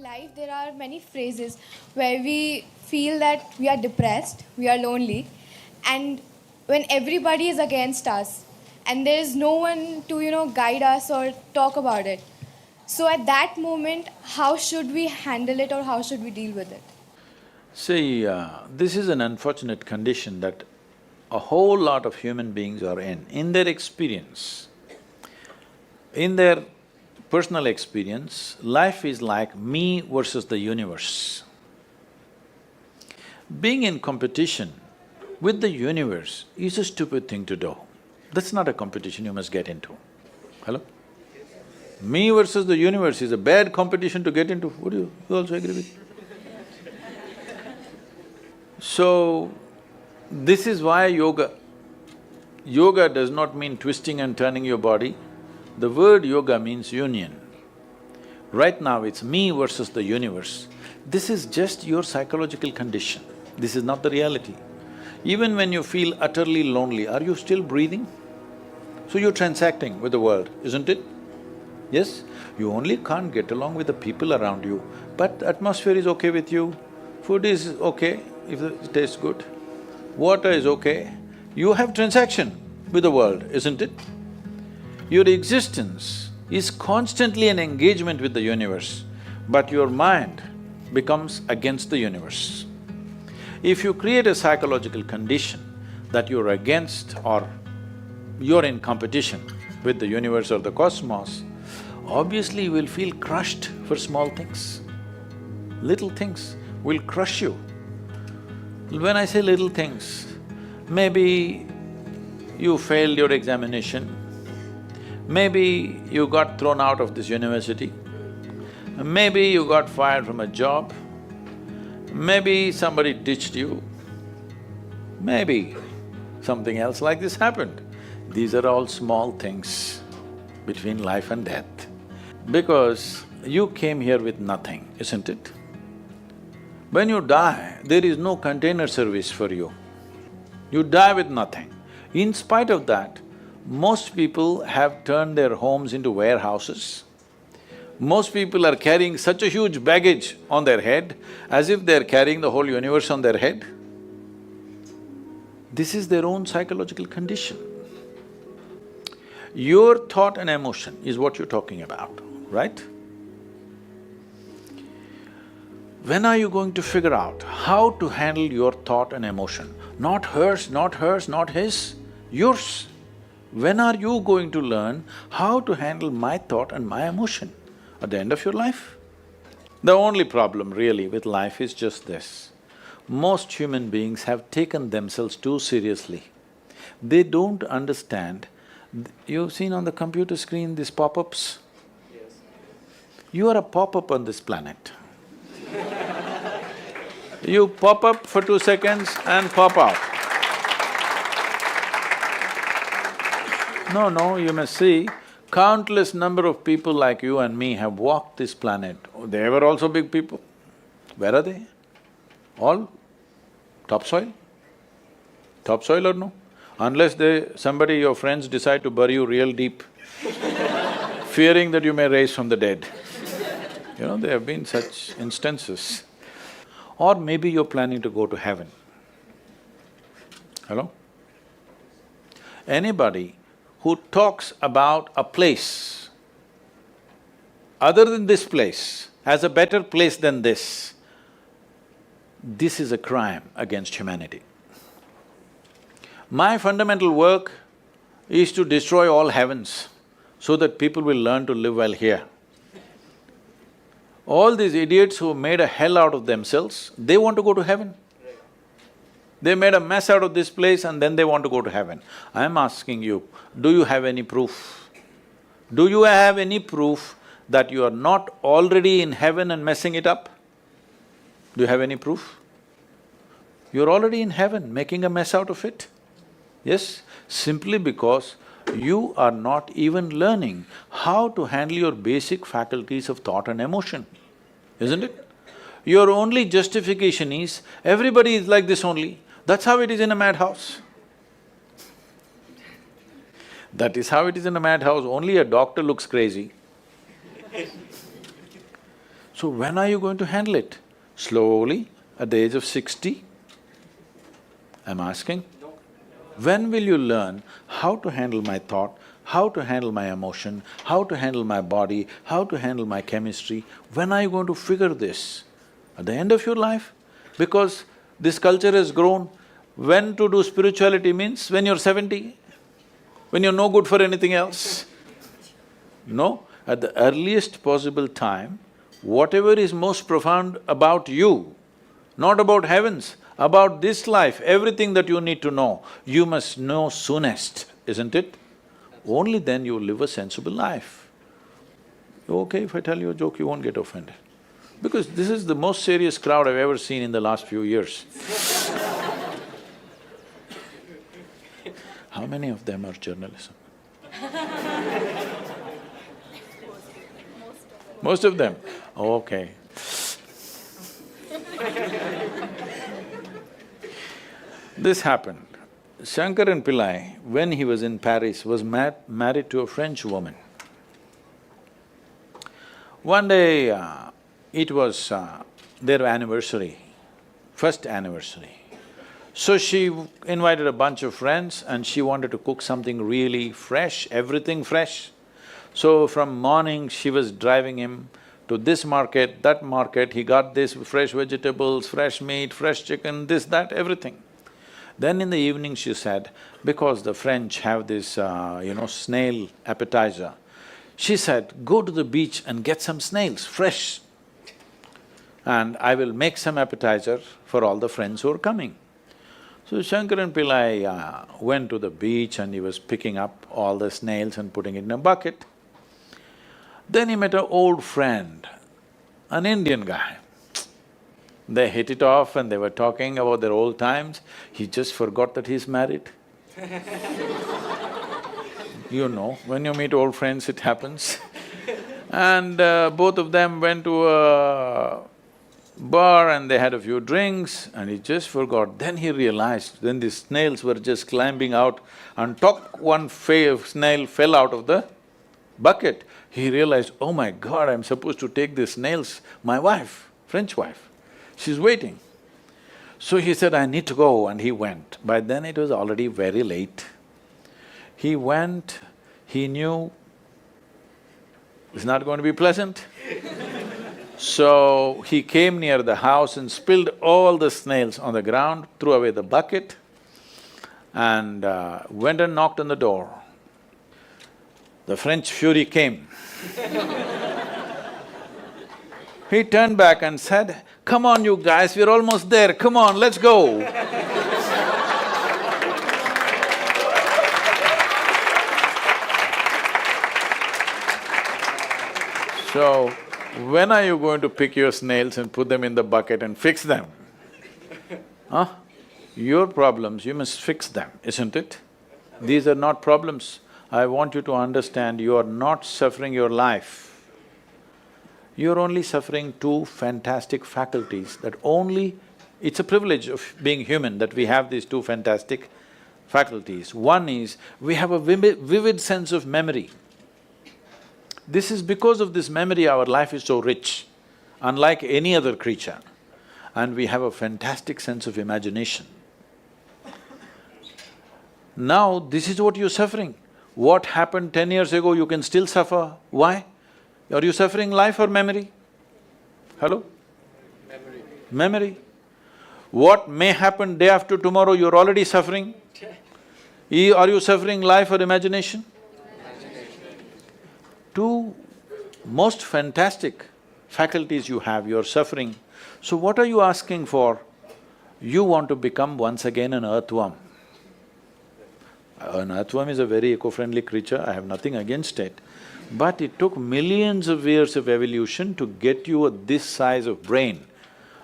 life, there are many phases where we feel that we are depressed, we are lonely, and when everybody is against us, and there is no one to, guide us or talk about it. So at that moment, how should we handle it or how should we deal with it? See, this is an unfortunate condition that a whole lot of human beings are in. In their experience, in their personal experience, life is like me versus the universe. Being in competition with the universe is a stupid thing to do. That's not a competition you must get into. Hello? Me versus the universe is a bad competition to get into. Would you also agree with me? So, this is why yoga does not mean twisting and turning your body. The word yoga means union. Right now it's me versus the universe. This is just your psychological condition. This is not the reality. Even when you feel utterly lonely, are you still breathing? So you're transacting with the world, isn't it? Yes? You only can't get along with the people around you, but atmosphere is okay with you, food is okay if it tastes good, water is okay. You have transaction with the world, isn't it? Your existence is constantly an engagement with the universe, but your mind becomes against the universe. If you create a psychological condition that you're against or you're in competition with the universe or the cosmos, obviously you will feel crushed for small things. Little things will crush you. When I say little things, maybe you failed your examination, maybe you got thrown out of this university, maybe you got fired from a job, maybe somebody ditched you, maybe something else like this happened. These are all small things between life and death. Because you came here with nothing, isn't it? When you die, there is no container service for you. You die with nothing. In spite of that, most people have turned their homes into warehouses. Most people are carrying such a huge baggage on their head as if they're carrying the whole universe on their head. This is their own psychological condition. Your thought and emotion is what you're talking about, right? When are you going to figure out how to handle your thought and emotion? Not hers, not hers, not his, yours. When are you going to learn how to handle my thought and my emotion? At the end of your life? The only problem really with life is just this. Most human beings have taken themselves too seriously. They don't understand. You've seen on the computer screen these pop-ups? Yes. You are a pop-up on this planet. You pop up for 2 seconds and pop out. No, you must see, countless number of people like you and me have walked this planet. They were also big people. Where are they? All topsoil? Topsoil or no? Unless your friends decide to bury you real deep, fearing that you may rise from the dead. There have been such instances. Or maybe you're planning to go to heaven. Hello? Anybody who talks about a place other than this place as a better place than this is a crime against humanity. My fundamental work is to destroy all heavens so that people will learn to live well here. All these idiots who made a hell out of themselves, they want to go to heaven. They made a mess out of this place and then they want to go to heaven. I'm asking you, do you have any proof? Do you have any proof that you are not already in heaven and messing it up? Do you have any proof? You're already in heaven, making a mess out of it. Yes, simply because you are not even learning how to handle your basic faculties of thought and emotion, isn't it? Your only justification is, everybody is like this only, that's how it is in a madhouse. That is how it is in a madhouse, only a doctor looks crazy. So when are you going to handle it? Slowly, at the age of 60? I'm asking. When will you learn how to handle my thought, how to handle my emotion, how to handle my body, how to handle my chemistry? When are you going to figure this? At the end of your life? Because this culture has grown, when to do spirituality means when you're 70, when you're no good for anything else. No, at the earliest possible time, whatever is most profound about you, not about heavens, about this life, everything that you need to know, you must know soonest, isn't it? Only then you will live a sensible life. Okay, if I tell you a joke, you won't get offended. Because this is the most serious crowd I've ever seen in the last few years. How many of them are journalism? Most of them? Okay. This happened. Shankaran Pillai, when he was in Paris, was married to a French woman. One day, it was their anniversary, first anniversary. So she invited a bunch of friends and she wanted to cook something really fresh, everything fresh. So from morning, she was driving him to this market, that market, he got this fresh vegetables, fresh meat, fresh chicken, this, that, everything. Then in the evening she said, because the French have this, snail appetizer, she said, go to the beach and get some snails, fresh, and I will make some appetizer for all the friends who are coming. So Shankaran Pillai went to the beach and he was picking up all the snails and putting it in a bucket. Then he met an old friend, an Indian guy. They hit it off and they were talking about their old times. He just forgot that he's married. You know, when you meet old friends, it happens. And both of them went to a bar and they had a few drinks and he just forgot. Then he realized, then the snails were just climbing out and one snail fell out of the bucket. He realized, oh my God, I'm supposed to take these snails, my wife, French wife, she's waiting. So he said, I need to go, and he went. By then it was already very late. He went, he knew it's not going to be pleasant. So he came near the house and spilled all the snails on the ground, threw away the bucket and went and knocked on the door. The French fury came. He turned back and said, come on you guys, we're almost there, come on, let's go. So, when are you going to pick your snails and put them in the bucket and fix them? Huh? Your problems, you must fix them, isn't it? These are not problems. I want you to understand, you are not suffering your life. You're only suffering two fantastic faculties that only… It's a privilege of being human that we have these two fantastic faculties. One is, we have a vivid sense of memory. This is because of this memory our life is so rich, unlike any other creature. And we have a fantastic sense of imagination. Now, this is what you're suffering. What happened 10 years ago, you can still suffer. Why? Are you suffering life or memory? Hello? Memory. Memory. What may happen day after tomorrow, you're already suffering. Are you suffering life or imagination? Two most fantastic faculties you have, you're suffering. So what are you asking for? You want to become once again an earthworm. An earthworm is a very eco-friendly creature, I have nothing against it. But it took millions of years of evolution to get you this size of brain,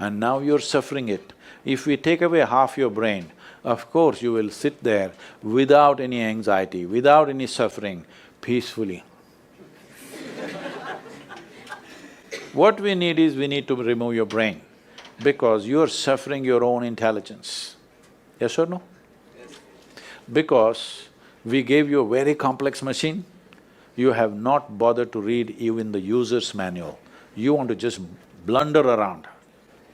and now you're suffering it. If we take away half your brain, of course you will sit there without any anxiety, without any suffering, peacefully. What we need is, we need to remove your brain, because you're suffering your own intelligence. Yes or no? Because we gave you a very complex machine, you have not bothered to read even the user's manual. You want to just blunder around.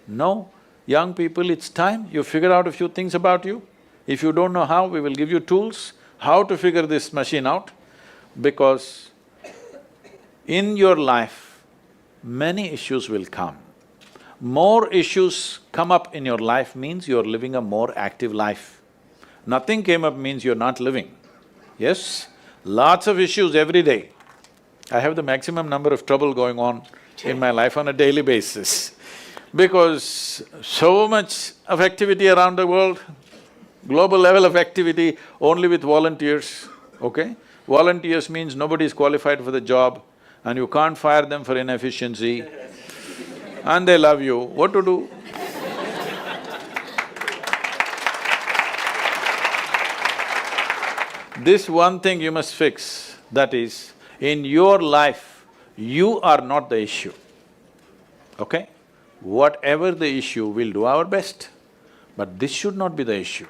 No, young people, it's time you figure out a few things about you. If you don't know how, we will give you tools how to figure this machine out, because in your life, many issues will come. More issues come up in your life means you're living a more active life. Nothing came up means you're not living. Yes, lots of issues every day. I have the maximum number of trouble going on in my life on a daily basis, because so much of activity around the world, global level of activity only with volunteers, okay? Volunteers means nobody is qualified for the job and you can't fire them for inefficiency and they love you, what to do? This one thing you must fix, that is, in your life, you are not the issue, okay? Whatever the issue, we'll do our best, but this should not be the issue.